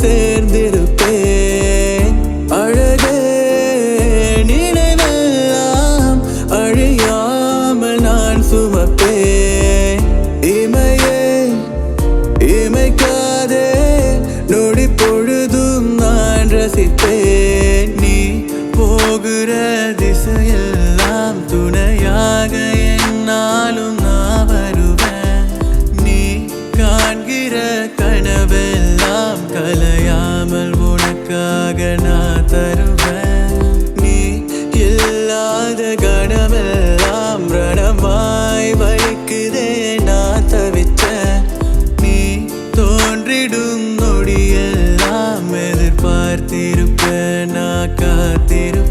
சேர்ந்திருப்பேன். அழகே நினைவெல்லாம் அழியாமல் நான் சுமப்பேன். இமையே இமைக்காதே நொடி பொழுதும் நான் ரசிப்பேன். நீ போகிற திசையெல்லாம் துணையாக என்னாலும் நான் வருவேன். நீ காண்கிற கனவெல்லாம் கலையாமல் உனக்காக நான் தருவேன். நீ இல்லாத கணமெல்லாம் ரணமாய் வலிக்குதே நான் தவிச்சேன். நீ தோன்றிடும் நொடியெல்லாம் எதிர்பார்த்திருப்பேன் நான் காத்திருப்பேன்.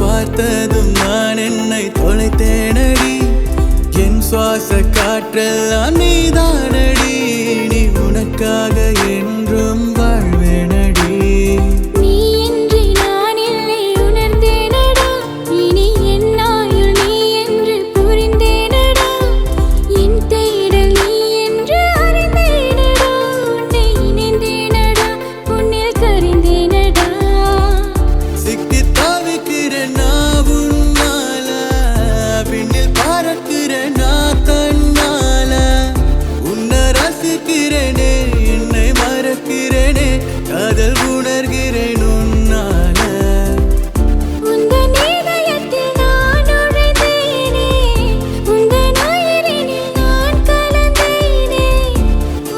பார்த்ததும் நான் என்னை தொலைத்தேனடி. என் சுவாச காற்றெல்லாம் நீதானடி. நீ உனக்காக என்றும் வாழ்வேனடி. நீ இன்றி நான் இல்லை உணர்ந்தேனடா. இனி என் ஆயுள் நீ என்று புரிந்தேனடா. என் தேடல் நீ என்று அறிந்தேனடா. உன்னை இணைந்தேனடா, உன்னில் கரைந்தேனடா. சிக்கி தவிக்கிறேன் நான் உன்னால, பின்னில் பறக்கிறேன் நான் தன்னால. உன்னை ரசிக்கிறேனே என்னை மறக்கிறேனே காதல் உணர்கிறேன் உன்னால. உந்தன் இதயத்தில் நான் நுழைந்தேனே. உந்தன் உயிரினில் நான் கலந்தேனே.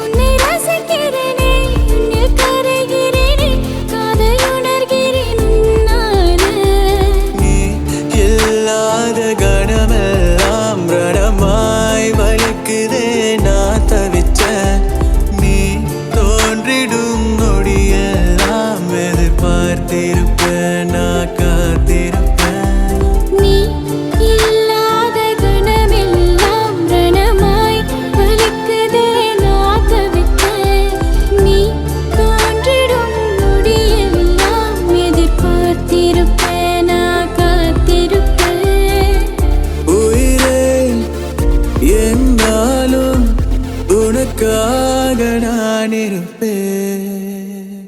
உன்னை ரசிக்கிறேனே உன்னில் கரைகிறேனே காதல் உணர்கிறேன் உன்னால. நீ இல்லாத கணமெல்லாம் ரணமாய் வலிக்குதே நான் தவிச்சேன். நீ தோன்றிடும் நொடியெல்லாம் எதிர்பார்த்திருப்பேன் நான் காத்திருப்பேன். நீ இல்லாத கணமெல்லாம் ரணமாய் வலிக்குதே நான் தவித்தேன். நீ தோன்றிடும் நொடியெல்லாம் எதிர்பார்த்திருப்பேன் நான் காத்திருப்பேன். உயிரே என்னாலும் உனக்காக நான் இருப்பேன்.